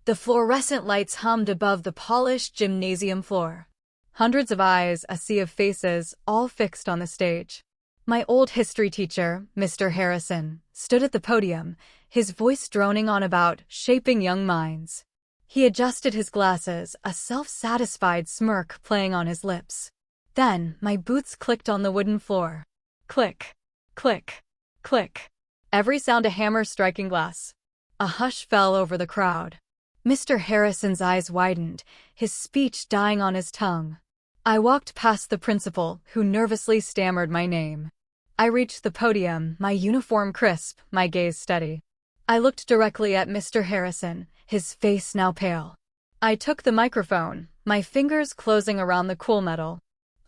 The fluorescent lights hummed above the polished gymnasium floor. Hundreds of eyes, a sea of faces, all fixed on the stage. My old history teacher, Mr. Harrison, stood at the podium, his voice droning on about shaping young minds. He adjusted his glasses, a self-satisfied smirk playing on his lips. Then, my boots clicked on the wooden floor. Click, click, click. Every sound a hammer striking glass. A hush fell over the crowd. Mr. Harrison's eyes widened, his speech dying on his tongue. I walked past the principal, who nervously stammered my name. I reached the podium, my uniform crisp, my gaze steady. I looked directly at Mr. Harrison, his face now pale. I took the microphone, my fingers closing around the cool metal.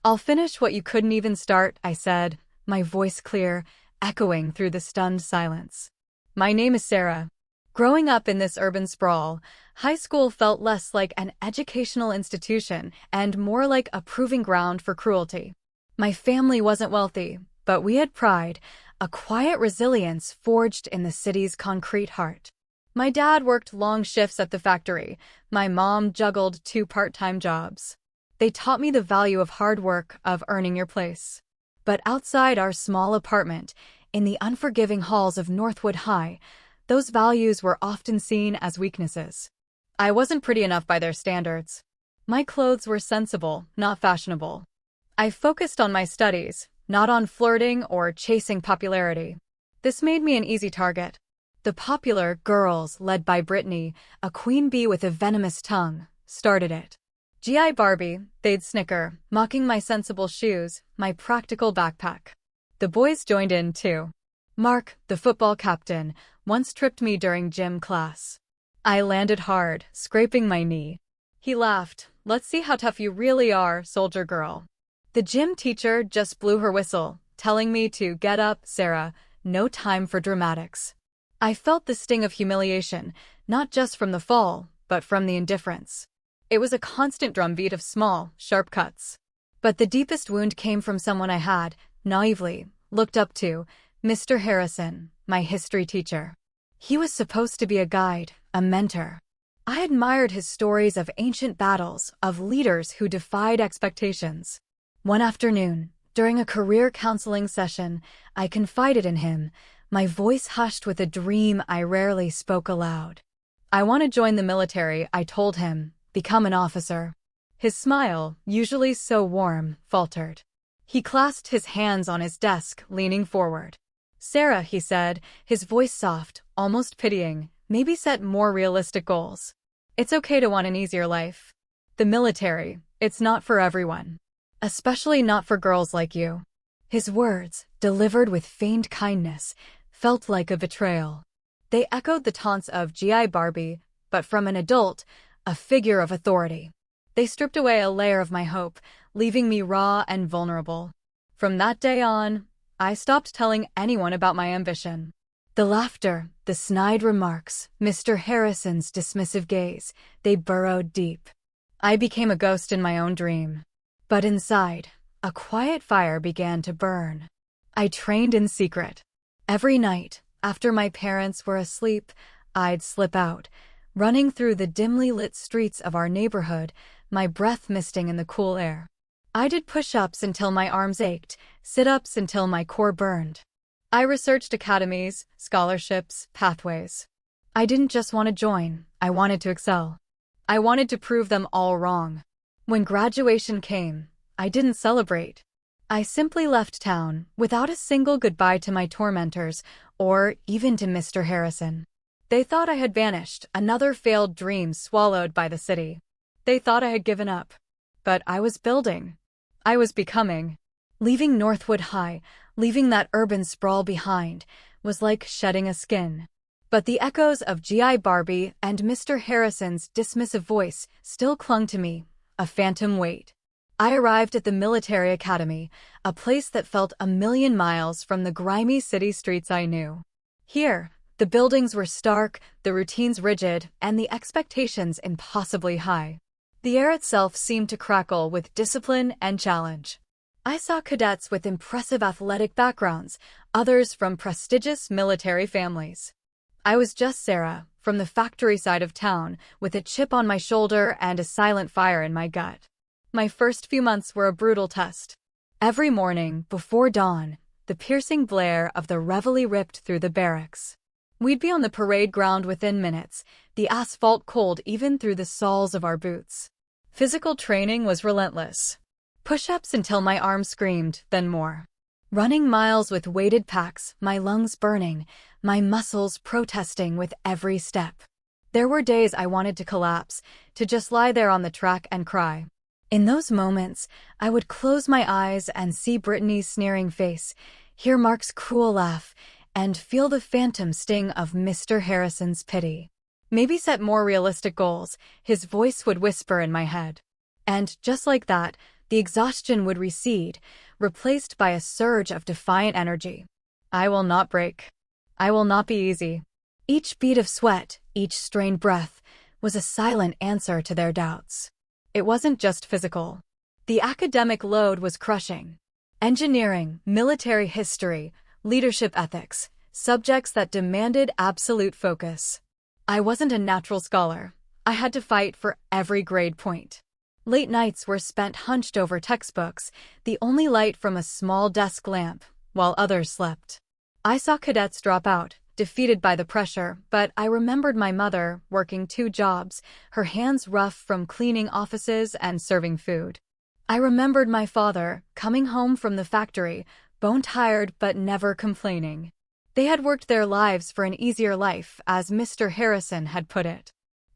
"I'll finish what you couldn't even start," I said, my voice clear, echoing through the stunned silence. "My name is Sarah." Growing up in this urban sprawl, high school felt less like an educational institution and more like a proving ground for cruelty. My family wasn't wealthy, but we had pride, a quiet resilience forged in the city's concrete heart. My dad worked long shifts at the factory. My mom juggled 2 part-time jobs. They taught me the value of hard work, of earning your place. But outside our small apartment, in the unforgiving halls of Northwood High, those values were often seen as weaknesses. I wasn't pretty enough by their standards. My clothes were sensible, not fashionable. I focused on my studies, not on flirting or chasing popularity. This made me an easy target. The popular girls, led by Brittany, a queen bee with a venomous tongue, started it. G.I. Barbie, they'd snicker, mocking my sensible shoes, my practical backpack. The boys joined in too. Mark, the football captain, once tripped me during gym class. I landed hard, scraping my knee. He laughed. "Let's see how tough you really are, soldier girl." The gym teacher just blew her whistle, telling me to get up, Sarah, no time for dramatics. I felt the sting of humiliation, not just from the fall, but from the indifference. It was a constant drumbeat of small, sharp cuts. But the deepest wound came from someone I had, naively, looked up to, Mr. Harrison, my history teacher. He was supposed to be a guide, a mentor. I admired his stories of ancient battles, of leaders who defied expectations. One afternoon, during a career counseling session, I confided in him, my voice hushed with a dream I rarely spoke aloud. "I want to join the military," I told him, "become an officer." His smile, usually so warm, faltered. He clasped his hands on his desk, leaning forward. "Sarah," he said, his voice soft, almost pitying, "maybe set more realistic goals. It's okay to want an easier life. The military, it's not for everyone. Especially not for girls like you." His words, delivered with feigned kindness, felt like a betrayal. They echoed the taunts of G.I. Barbie, but from an adult, a figure of authority. They stripped away a layer of my hope, leaving me raw and vulnerable. From that day on, I stopped telling anyone about my ambition. The laughter, the snide remarks, Mr. Harrison's dismissive gaze, they burrowed deep. I became a ghost in my own dream. But inside, a quiet fire began to burn. I trained in secret. Every night, after my parents were asleep, I'd slip out, running through the dimly lit streets of our neighborhood, my breath misting in the cool air. I did push-ups until my arms ached, sit-ups until my core burned. I researched academies, scholarships, pathways. I didn't just want to join, I wanted to excel. I wanted to prove them all wrong. When graduation came, I didn't celebrate. I simply left town, without a single goodbye to my tormentors, or even to Mr. Harrison. They thought I had vanished, another failed dream swallowed by the city. They thought I had given up. But I was building. I was becoming. Leaving Northwood High, leaving that urban sprawl behind, was like shedding a skin. But the echoes of G.I. Barbie and Mr. Harrison's dismissive voice still clung to me, a phantom weight. I arrived at the military academy, a place that felt a million miles from the grimy city streets I knew. Here, the buildings were stark, the routines rigid, and the expectations impossibly high. The air itself seemed to crackle with discipline and challenge. I saw cadets with impressive athletic backgrounds, others from prestigious military families. I was just Sarah, from the factory side of town, with a chip on my shoulder and a silent fire in my gut. My first few months were a brutal test. Every morning, before dawn, the piercing blare of the reveille ripped through the barracks. We'd be on the parade ground within minutes, the asphalt cold even through the soles of our boots. Physical training was relentless. Push-ups until my arms screamed, then more. Running miles with weighted packs, my lungs burning, my muscles protesting with every step. There were days I wanted to collapse, to just lie there on the track and cry. In those moments, I would close my eyes and see Brittany's sneering face, hear Mark's cruel laugh, and feel the phantom sting of Mr. Harrison's pity. Maybe set more realistic goals, his voice would whisper in my head. And just like that, the exhaustion would recede, replaced by a surge of defiant energy. I will not break. I will not be easy. Each bead of sweat, each strained breath, was a silent answer to their doubts. It wasn't just physical. The academic load was crushing. Engineering, military history, leadership ethics, subjects that demanded absolute focus. I wasn't a natural scholar. I had to fight for every grade point. Late nights were spent hunched over textbooks, the only light from a small desk lamp, while others slept. I saw cadets drop out, defeated by the pressure, but I remembered my mother, working 2 jobs, her hands rough from cleaning offices and serving food. I remembered my father, coming home from the factory, bone-tired but never complaining. They had worked their lives for an easier life, as Mr. Harrison had put it.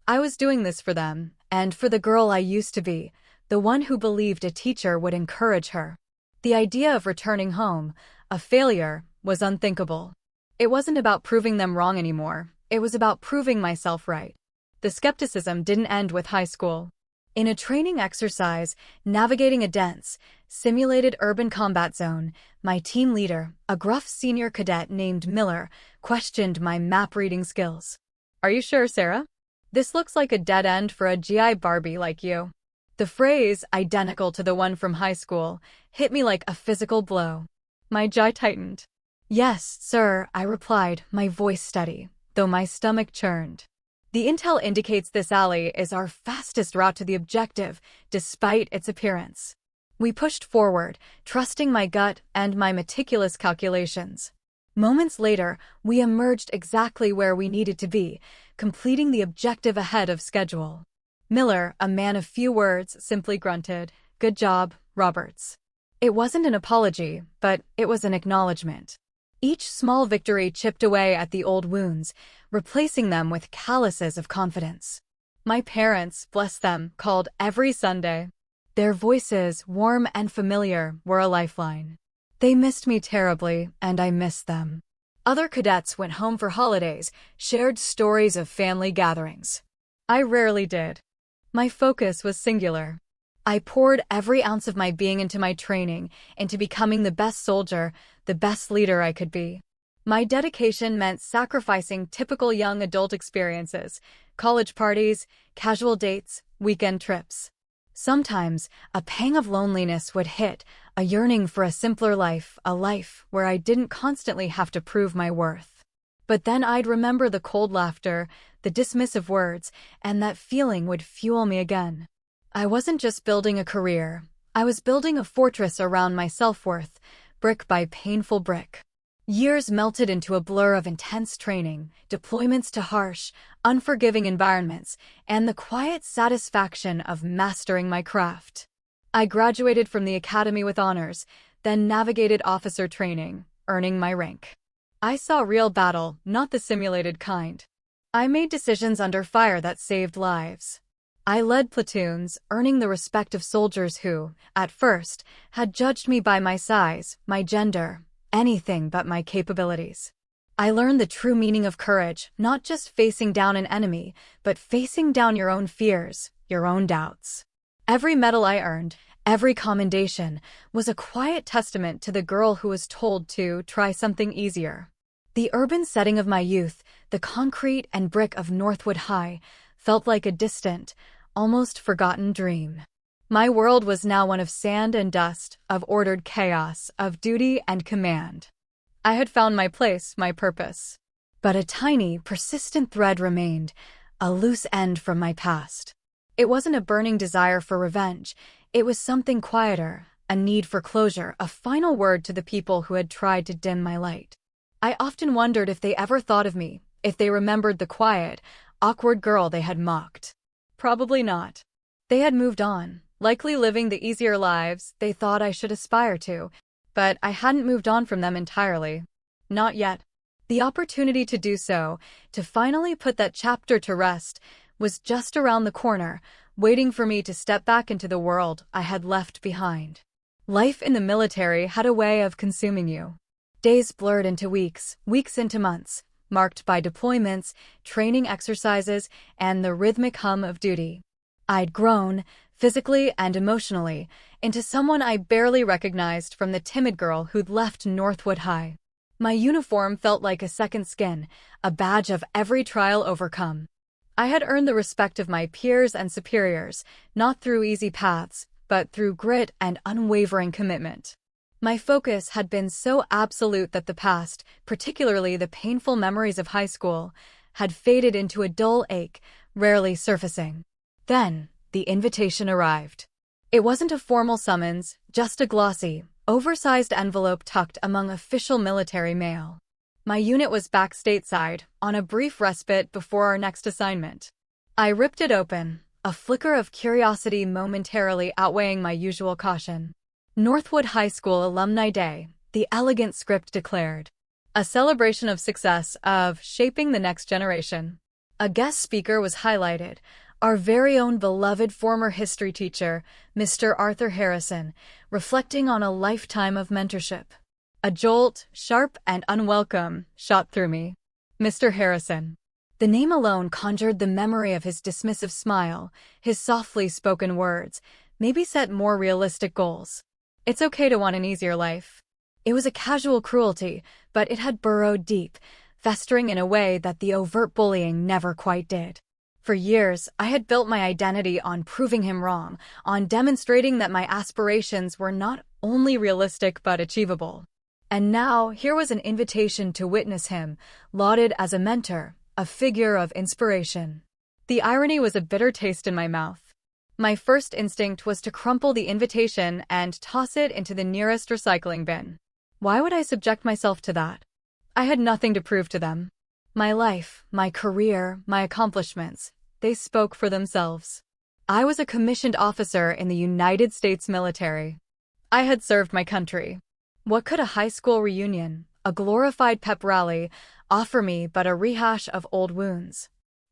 I was doing this for them, and for the girl I used to be, the one who believed a teacher would encourage her. The idea of returning home, a failure, was unthinkable. It wasn't about proving them wrong anymore, it was about proving myself right. The skepticism didn't end with high school. In a training exercise, navigating a dense, simulated urban combat zone, my team leader, a gruff senior cadet named Miller, questioned my map-reading skills. "Are you sure, Sarah? This looks like a dead end for a GI Barbie like you." The phrase, identical to the one from high school, hit me like a physical blow. My jaw tightened. "Yes, sir," I replied, my voice steady, though my stomach churned. The intel indicates this alley is our fastest route to the objective, despite its appearance. We pushed forward, trusting my gut and my meticulous calculations. Moments later, we emerged exactly where we needed to be, completing the objective ahead of schedule. Miller, a man of few words, simply grunted, "Good job, Roberts." It wasn't an apology, but it was an acknowledgement. Each small victory chipped away at the old wounds, replacing them with calluses of confidence. My parents, bless them, called every Sunday. Their voices, warm and familiar, were a lifeline. They missed me terribly, and I missed them. Other cadets went home for holidays, shared stories of family gatherings. I rarely did. My focus was singular. I poured every ounce of my being into my training, into becoming the best soldier, the best leader I could be. My dedication meant sacrificing typical young adult experiences, college parties, casual dates, weekend trips. Sometimes, a pang of loneliness would hit, a yearning for a simpler life, a life where I didn't constantly have to prove my worth. But then I'd remember the cold laughter, the dismissive words, and that feeling would fuel me again. I wasn't just building a career, I was building a fortress around my self-worth, brick by painful brick. Years melted into a blur of intense training, deployments to harsh, unforgiving environments, and the quiet satisfaction of mastering my craft. I graduated from the academy with honors, then navigated officer training, earning my rank. I saw real battle, not the simulated kind. I made decisions under fire that saved lives. I led platoons, earning the respect of soldiers who, at first, had judged me by my size, my gender, anything but my capabilities. I learned the true meaning of courage, not just facing down an enemy, but facing down your own fears, your own doubts. Every medal I earned, every commendation, was a quiet testament to the girl who was told to try something easier. The urban setting of my youth, the concrete and brick of Northwood High, felt like a distant, almost forgotten dream. My world was now one of sand and dust, of ordered chaos, of duty and command. I had found my place, my purpose. But a tiny, persistent thread remained, a loose end from my past. It wasn't a burning desire for revenge. It was something quieter, a need for closure, a final word to the people who had tried to dim my light. I often wondered if they ever thought of me, if they remembered the quiet, awkward girl they had mocked. Probably not. They had moved on, likely living the easier lives they thought I should aspire to, but I hadn't moved on from them entirely. Not yet. The opportunity to do so, to finally put that chapter to rest, was just around the corner, waiting for me to step back into the world I had left behind. Life in the military had a way of consuming you. Days blurred into weeks, weeks into months, marked by deployments, training exercises, and the rhythmic hum of duty. I'd grown, physically and emotionally, into someone I barely recognized from the timid girl who'd left Northwood High. My uniform felt like a second skin, a badge of every trial overcome. I had earned the respect of my peers and superiors, not through easy paths, but through grit and unwavering commitment. My focus had been so absolute that the past, particularly the painful memories of high school, had faded into a dull ache, rarely surfacing. Then, the invitation arrived. It wasn't a formal summons, just a glossy, oversized envelope tucked among official military mail. My unit was back stateside, on a brief respite before our next assignment. I ripped it open, a flicker of curiosity momentarily outweighing my usual caution. Northwood High School Alumni Day, the elegant script declared. A celebration of success, of shaping the next generation. A guest speaker was highlighted, our very own beloved former history teacher, Mr. Arthur Harrison, reflecting on a lifetime of mentorship. A jolt, sharp and unwelcome, shot through me. Mr. Harrison. The name alone conjured the memory of his dismissive smile, his softly spoken words, maybe set more realistic goals. It's okay to want an easier life. It was a casual cruelty, but it had burrowed deep, festering in a way that the overt bullying never quite did. For years, I had built my identity on proving him wrong, on demonstrating that my aspirations were not only realistic but achievable. And now, here was an invitation to witness him, lauded as a mentor, a figure of inspiration. The irony was a bitter taste in my mouth. My first instinct was to crumple the invitation and toss it into the nearest recycling bin. Why would I subject myself to that? I had nothing to prove to them. My life, my career, my accomplishments, they spoke for themselves. I was a commissioned officer in the United States military. I had served my country. What could a high school reunion, a glorified pep rally, offer me but a rehash of old wounds?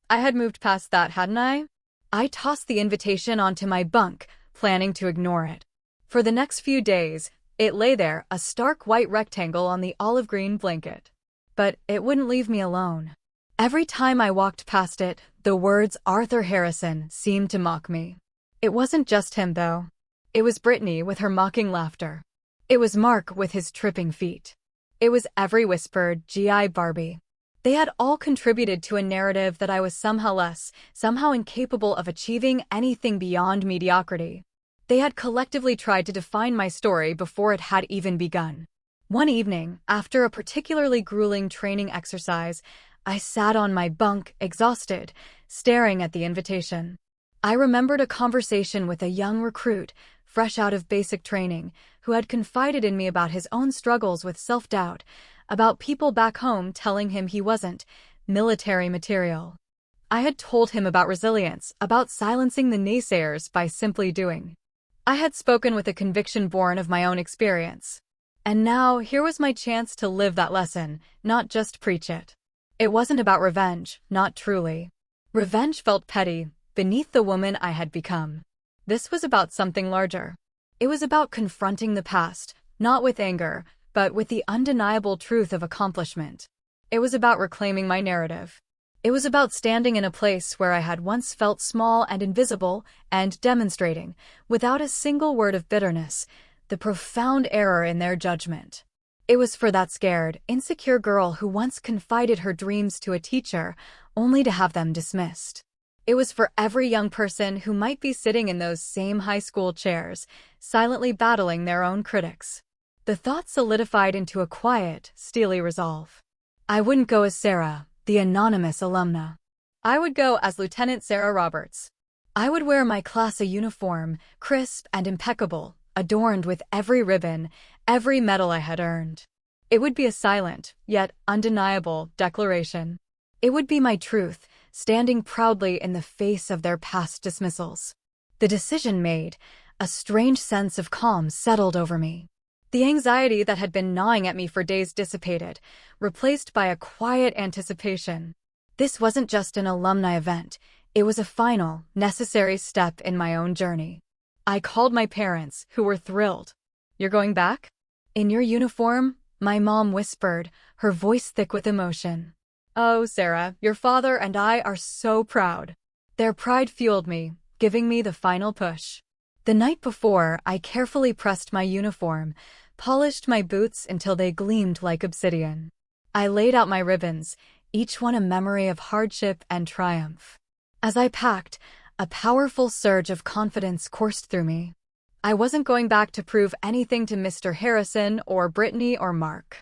I had moved past that, hadn't I? I tossed the invitation onto my bunk, planning to ignore it. For the next few days, it lay there, a stark white rectangle on the olive-green blanket. But it wouldn't leave me alone. Every time I walked past it, the words Arthur Harrison seemed to mock me. It wasn't just him, though. It was Brittany with her mocking laughter. It was Mark with his tripping feet. It was every whispered G.I. Barbie. They had all contributed to a narrative that I was somehow less, somehow incapable of achieving anything beyond mediocrity. They had collectively tried to define my story before it had even begun. One evening, after a particularly grueling training exercise, I sat on my bunk, exhausted, staring at the invitation. I remembered a conversation with a young recruit, fresh out of basic training, who had confided in me about his own struggles with self-doubt, about people back home telling him he wasn't military material. I had told him about resilience, about silencing the naysayers by simply doing. I had spoken with a conviction born of my own experience. And now, here was my chance to live that lesson, not just preach it. It wasn't about revenge, not truly. Revenge felt petty, beneath the woman I had become. This was about something larger. It was about confronting the past, not with anger, but with the undeniable truth of accomplishment. It was about reclaiming my narrative. It was about standing in a place where I had once felt small and invisible, and demonstrating, without a single word of bitterness, the profound error in their judgment. It was for that scared, insecure girl who once confided her dreams to a teacher, only to have them dismissed. It was for every young person who might be sitting in those same high school chairs, silently battling their own critics. The thought solidified into a quiet, steely resolve. I wouldn't go as Sarah, the anonymous alumna. I would go as Lieutenant Sarah Roberts. I would wear my class A uniform, crisp and impeccable, adorned with every ribbon, every medal I had earned. It would be a silent, yet undeniable, declaration. It would be my truth, standing proudly in the face of their past dismissals. The decision made, a strange sense of calm settled over me. The anxiety that had been gnawing at me for days dissipated, replaced by a quiet anticipation. This wasn't just an alumni event, it was a final, necessary step in my own journey. I called my parents, who were thrilled. "You're going back?" "In your uniform?" my mom whispered, her voice thick with emotion. "Oh, Sarah, your father and I are so proud." Their pride fueled me, giving me the final push. The night before, I carefully pressed my uniform, polished my boots until they gleamed like obsidian. I laid out my ribbons, each one a memory of hardship and triumph. As I packed, a powerful surge of confidence coursed through me. I wasn't going back to prove anything to Mr. Harrison or Brittany or Mark.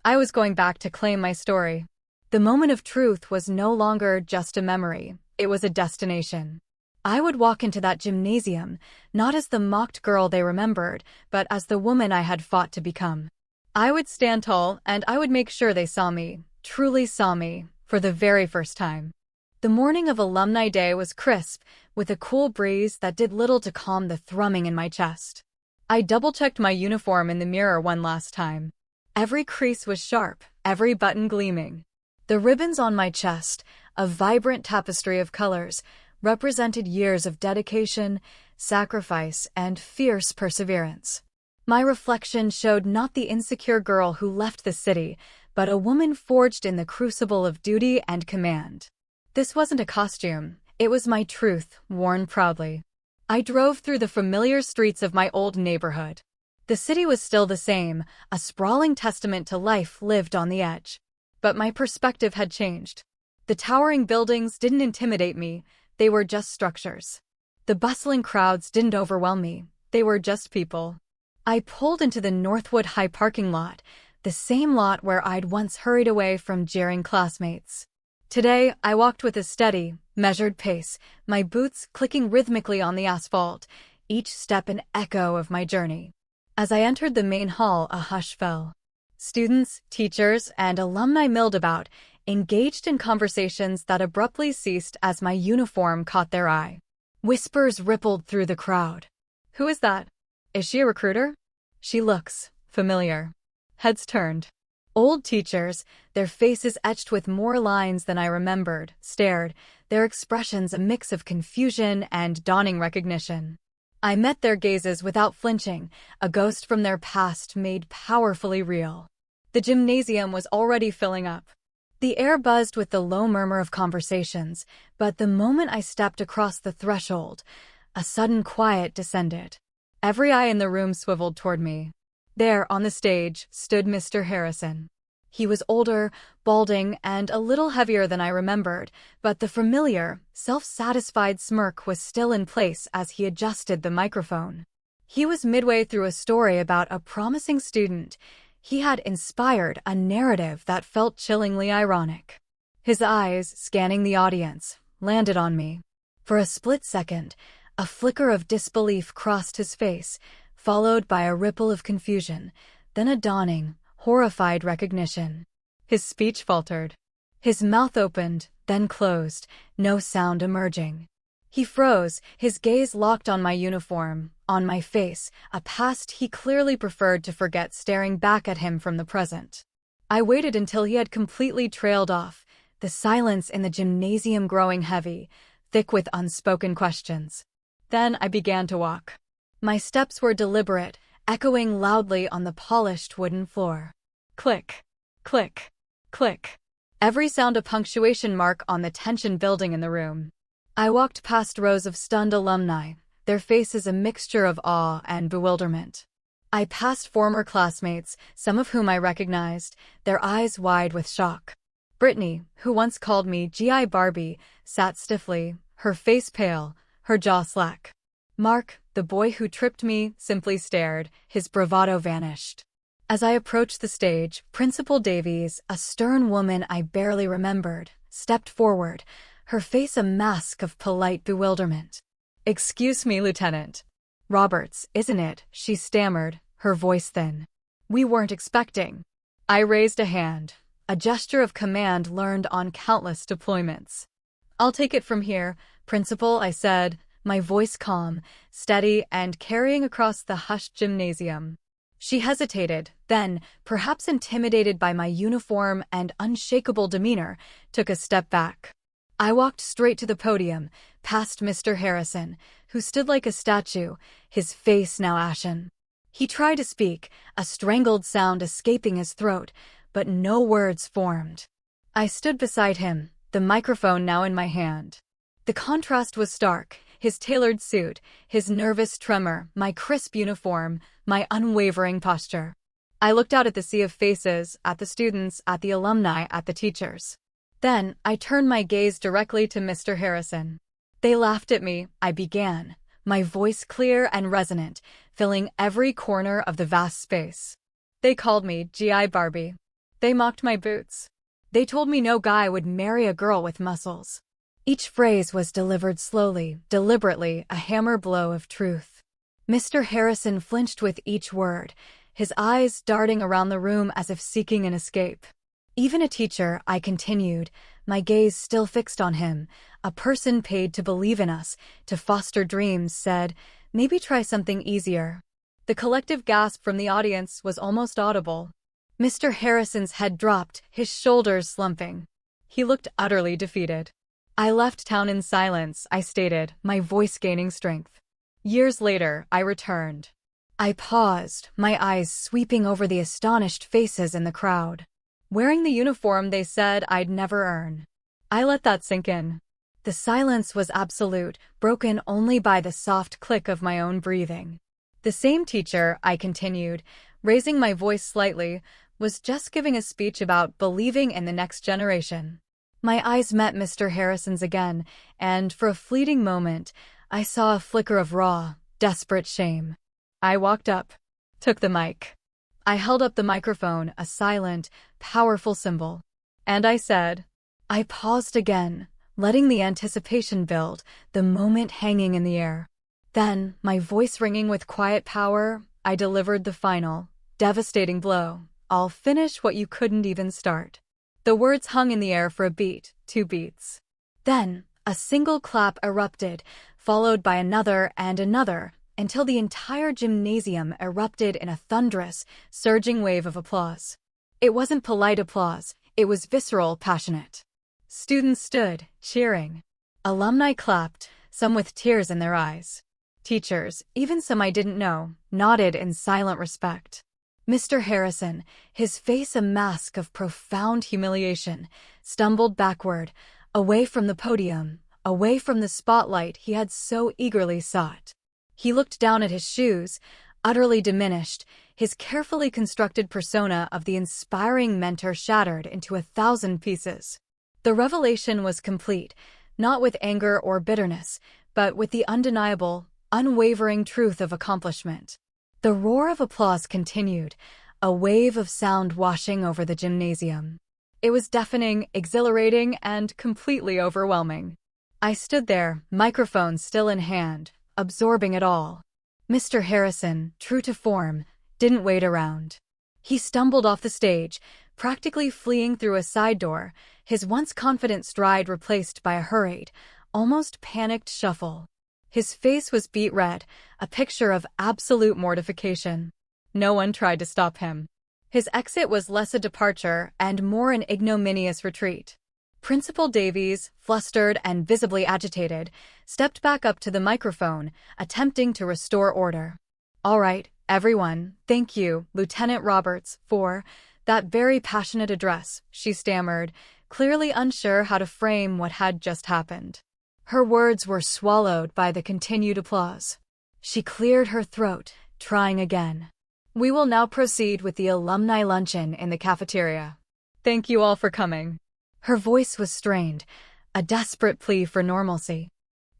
I was going back to claim my story. The moment of truth was no longer just a memory, it was a destination. I would walk into that gymnasium, not as the mocked girl they remembered, but as the woman I had fought to become. I would stand tall, and I would make sure they saw me, truly saw me, for the very first time. The morning of Alumni Day was crisp, with a cool breeze that did little to calm the thrumming in my chest. I double-checked my uniform in the mirror one last time. Every crease was sharp, every button gleaming. The ribbons on my chest, a vibrant tapestry of colors, represented years of dedication, sacrifice, and fierce perseverance. My reflection showed not the insecure girl who left the city, but a woman forged in the crucible of duty and command. This wasn't a costume, it was my truth, worn proudly. I drove through the familiar streets of my old neighborhood. The city was still the same, a sprawling testament to life lived on the edge. But my perspective had changed. The towering buildings didn't intimidate me, they were just structures. The bustling crowds didn't overwhelm me, they were just people. I pulled into the Northwood High parking lot, the same lot where I'd once hurried away from jeering classmates. Today, I walked with a steady, measured pace, my boots clicking rhythmically on the asphalt, each step an echo of my journey. As I entered the main hall, a hush fell. Students, teachers, and alumni milled about, engaged in conversations that abruptly ceased as my uniform caught their eye. Whispers rippled through the crowd. "Who is that? Is she a recruiter? She looks familiar." Heads turned. Old teachers, their faces etched with more lines than I remembered, stared, their expressions a mix of confusion and dawning recognition. I met their gazes without flinching, a ghost from their past made powerfully real. The gymnasium was already filling up. The air buzzed with the low murmur of conversations, but the moment I stepped across the threshold, a sudden quiet descended. Every eye in the room swiveled toward me. There, on the stage, stood Mr. Harrison. He was older, balding, and a little heavier than I remembered, but the familiar, self-satisfied smirk was still in place as he adjusted the microphone. He was midway through a story about a promising student. He had inspired a narrative that felt chillingly ironic. His eyes, scanning the audience, landed on me. For a split second, a flicker of disbelief crossed his face, followed by a ripple of confusion, then a dawning, horrified recognition. His speech faltered. His mouth opened, then closed, no sound emerging. He froze, his gaze locked on my uniform, on my face, a past he clearly preferred to forget staring back at him from the present. I waited until he had completely trailed off, the silence in the gymnasium growing heavy, thick with unspoken questions. Then I began to walk. My steps were deliberate, echoing loudly on the polished wooden floor. Click, click, click. Every sound a punctuation mark on the tension building in the room. I walked past rows of stunned alumni, their faces a mixture of awe and bewilderment. I passed former classmates, some of whom I recognized, their eyes wide with shock. Brittany, who once called me G.I. Barbie, sat stiffly, her face pale, her jaw slack. Mark, the boy who tripped me, simply stared, his bravado vanished. As I approached the stage, Principal Davies, a stern woman I barely remembered, stepped forward, her face a mask of polite bewilderment. "Excuse me, Lieutenant Roberts, isn't it?" she stammered, her voice thin. "We weren't expecting." I raised a hand, a gesture of command learned on countless deployments. "I'll take it from here, Principal," I said, my voice calm, steady, and carrying across the hushed gymnasium. She hesitated, then, perhaps intimidated by my uniform and unshakable demeanor, took a step back. I walked straight to the podium, past Mr. Harrison, who stood like a statue, his face now ashen. He tried to speak, a strangled sound escaping his throat, but no words formed. I stood beside him, the microphone now in my hand. The contrast was stark, his tailored suit, his nervous tremor, my crisp uniform, my unwavering posture. I looked out at the sea of faces, at the students, at the alumni, at the teachers. Then, I turned my gaze directly to Mr. Harrison. "They laughed at me," I began, my voice clear and resonant, filling every corner of the vast space. "They called me GI Barbie. They mocked my boots. They told me no guy would marry a girl with muscles." Each phrase was delivered slowly, deliberately, a hammer blow of truth. Mr. Harrison flinched with each word, his eyes darting around the room as if seeking an escape. "Even a teacher," I continued, my gaze still fixed on him, "a person paid to believe in us, to foster dreams, said, maybe try something easier." The collective gasp from the audience was almost audible. Mr. Harrison's head dropped, his shoulders slumping. He looked utterly defeated. "I left town in silence," I stated, my voice gaining strength. Years later, I returned. I paused, my eyes sweeping over the astonished faces in the crowd. Wearing the uniform they said I'd never earn. I let that sink in. The silence was absolute, broken only by the soft click of my own breathing. The same teacher, I continued, raising my voice slightly, was just giving a speech about believing in the next generation. My eyes met Mr. Harrison's again, and for a fleeting moment, I saw a flicker of raw, desperate shame. I walked up, took the mic. I held up the microphone, a silent, powerful symbol. And I said, I paused again, letting the anticipation build, the moment hanging in the air. Then, my voice ringing with quiet power, I delivered the final, devastating blow. "I'll finish what you couldn't even start." The words hung in the air for a beat, 2 beats. Then, a single clap erupted, followed by another and another, until the entire gymnasium erupted in a thunderous, surging wave of applause. It wasn't polite applause, it was visceral, passionate. Students stood, cheering. Alumni clapped, some with tears in their eyes. Teachers, even some I didn't know, nodded in silent respect. Mr. Harrison, his face a mask of profound humiliation, stumbled backward, away from the podium, away from the spotlight he had so eagerly sought. He looked down at his shoes, utterly diminished, his carefully constructed persona of the inspiring mentor shattered into 1,000 pieces. The revelation was complete, not with anger or bitterness, but with the undeniable, unwavering truth of accomplishment. The roar of applause continued, a wave of sound washing over the gymnasium. It was deafening, exhilarating, and completely overwhelming. I stood there, microphone still in hand, absorbing it all. Mr. Harrison, true to form, didn't wait around. He stumbled off the stage, practically fleeing through a side door, his once confident stride replaced by a hurried, almost panicked shuffle. His face was beet red, a picture of absolute mortification. No one tried to stop him. His exit was less a departure and more an ignominious retreat. Principal Davies, flustered and visibly agitated, stepped back up to the microphone, attempting to restore order. "All right, everyone, thank you, Lieutenant Roberts, for that very passionate address," she stammered, clearly unsure how to frame what had just happened. Her words were swallowed by the continued applause. She cleared her throat, trying again. "We will now proceed with the alumni luncheon in the cafeteria. Thank you all for coming." Her voice was strained, a desperate plea for normalcy.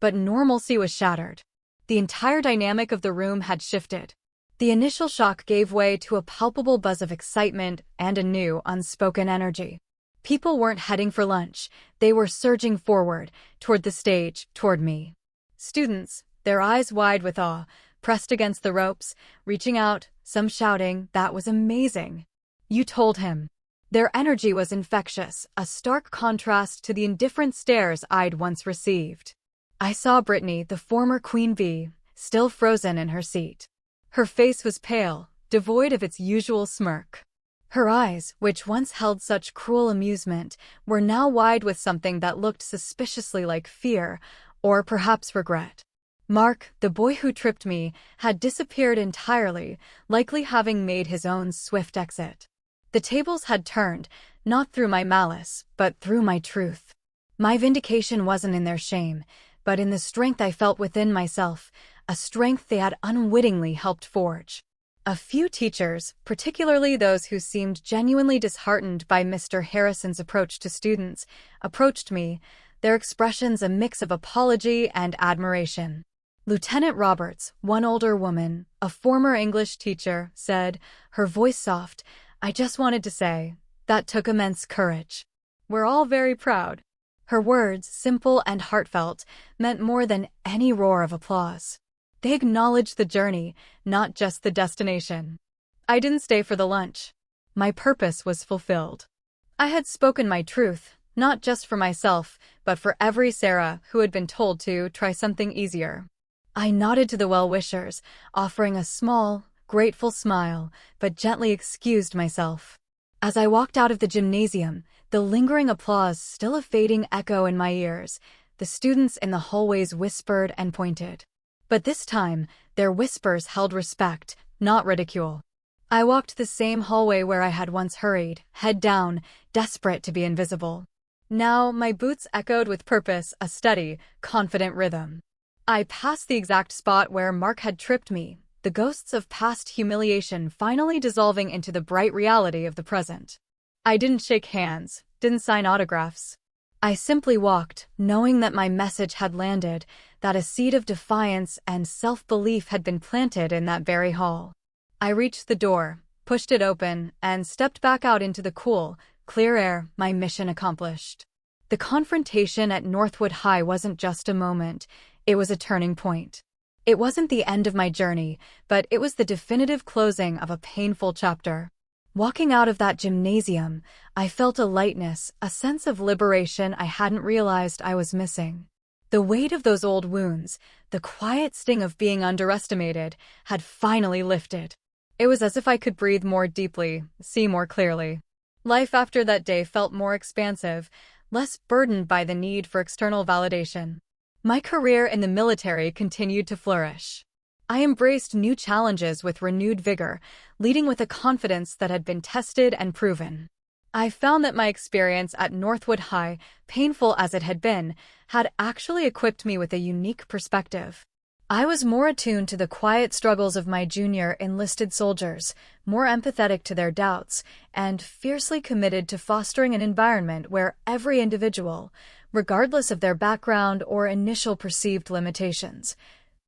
But normalcy was shattered. The entire dynamic of the room had shifted. The initial shock gave way to a palpable buzz of excitement and a new, unspoken energy. People weren't heading for lunch. They were surging forward, toward the stage, toward me. Students, their eyes wide with awe, pressed against the ropes, reaching out, some shouting, "That was amazing." You told him. Their energy was infectious, a stark contrast to the indifferent stares I'd once received. I saw Brittany, the former Queen Bee, still frozen in her seat. Her face was pale, devoid of its usual smirk. Her eyes, which once held such cruel amusement, were now wide with something that looked suspiciously like fear, or perhaps regret. Mark, the boy who tripped me, had disappeared entirely, likely having made his own swift exit. The tables had turned, not through my malice, but through my truth. My vindication wasn't in their shame, but in the strength I felt within myself, a strength they had unwittingly helped forge. A few teachers, particularly those who seemed genuinely disheartened by Mr. Harrison's approach to students, approached me, their expressions a mix of apology and admiration. Lieutenant Roberts, one older woman, a former English teacher, said, her voice soft, "I just wanted to say, that took immense courage. We're all very proud." Her words, simple and heartfelt, meant more than any roar of applause. They acknowledged the journey, not just the destination. I didn't stay for the lunch. My purpose was fulfilled. I had spoken my truth, not just for myself, but for every Sarah who had been told to try something easier. I nodded to the well-wishers, offering a small, grateful smile, but gently excused myself. As I walked out of the gymnasium, the lingering applause still a fading echo in my ears, the students in the hallways whispered and pointed. But this time, their whispers held respect, not ridicule. I walked the same hallway where I had once hurried, head down, desperate to be invisible. Now, my boots echoed with purpose, a steady, confident rhythm. I passed the exact spot where Mark had tripped me, the ghosts of past humiliation finally dissolving into the bright reality of the present. I didn't shake hands, didn't sign autographs. I simply walked, knowing that my message had landed, that a seed of defiance and self-belief had been planted in that very hall. I reached the door, pushed it open, and stepped back out into the cool, clear air, my mission accomplished. The confrontation at Northwood High wasn't just a moment, it was a turning point. It wasn't the end of my journey, but it was the definitive closing of a painful chapter. Walking out of that gymnasium, I felt a lightness, a sense of liberation I hadn't realized I was missing. The weight of those old wounds, the quiet sting of being underestimated, had finally lifted. It was as if I could breathe more deeply, see more clearly. Life after that day felt more expansive, less burdened by the need for external validation. My career in the military continued to flourish. I embraced new challenges with renewed vigor, leading with a confidence that had been tested and proven. I found that my experience at Northwood High, painful as it had been, had actually equipped me with a unique perspective. I was more attuned to the quiet struggles of my junior enlisted soldiers, more empathetic to their doubts, and fiercely committed to fostering an environment where every individual, regardless of their background or initial perceived limitations,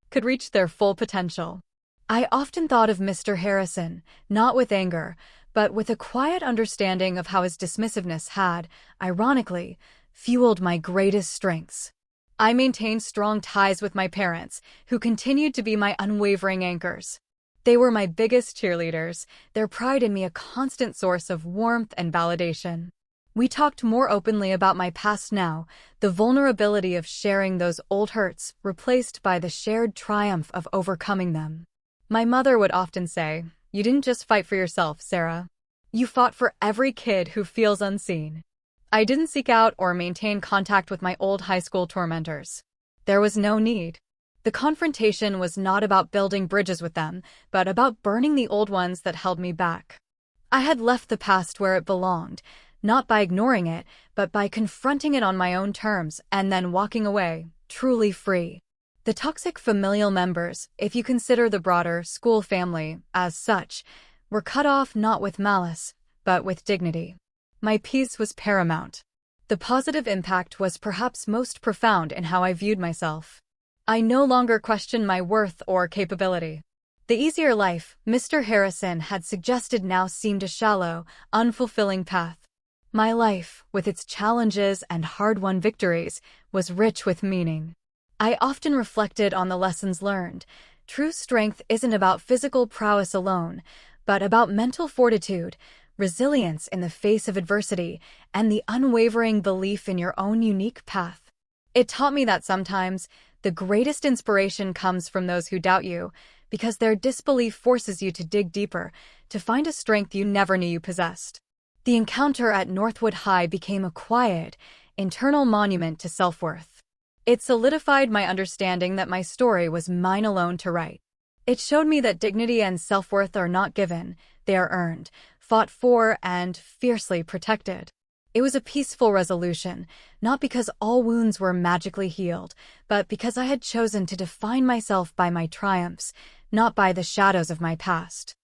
could reach their full potential. I often thought of Mr. Harrison, not with anger, but with a quiet understanding of how his dismissiveness had, ironically, fueled my greatest strengths. I maintained strong ties with my parents, who continued to be my unwavering anchors. They were my biggest cheerleaders, their pride in me a constant source of warmth and validation. We talked more openly about my past now, the vulnerability of sharing those old hurts replaced by the shared triumph of overcoming them. My mother would often say, "You didn't just fight for yourself, Sarah. You fought for every kid who feels unseen." I didn't seek out or maintain contact with my old high school tormentors. There was no need. The confrontation was not about building bridges with them, but about burning the old ones that held me back. I had left the past where it belonged, not by ignoring it, but by confronting it on my own terms and then walking away, truly free. The toxic familial members, if you consider the broader school family as such, were cut off not with malice, but with dignity. My peace was paramount. The positive impact was perhaps most profound in how I viewed myself. I no longer questioned my worth or capability. The easier life Mr. Harrison had suggested now seemed a shallow, unfulfilling path. My life, with its challenges and hard-won victories, was rich with meaning. I often reflected on the lessons learned. True strength isn't about physical prowess alone, but about mental fortitude, resilience in the face of adversity, and the unwavering belief in your own unique path. It taught me that sometimes the greatest inspiration comes from those who doubt you, because their disbelief forces you to dig deeper, to find a strength you never knew you possessed. The encounter at Northwood High became a quiet, internal monument to self-worth. It solidified my understanding that my story was mine alone to write. It showed me that dignity and self-worth are not given, they are earned, fought for, and fiercely protected. It was a peaceful resolution, not because all wounds were magically healed, but because I had chosen to define myself by my triumphs, not by the shadows of my past.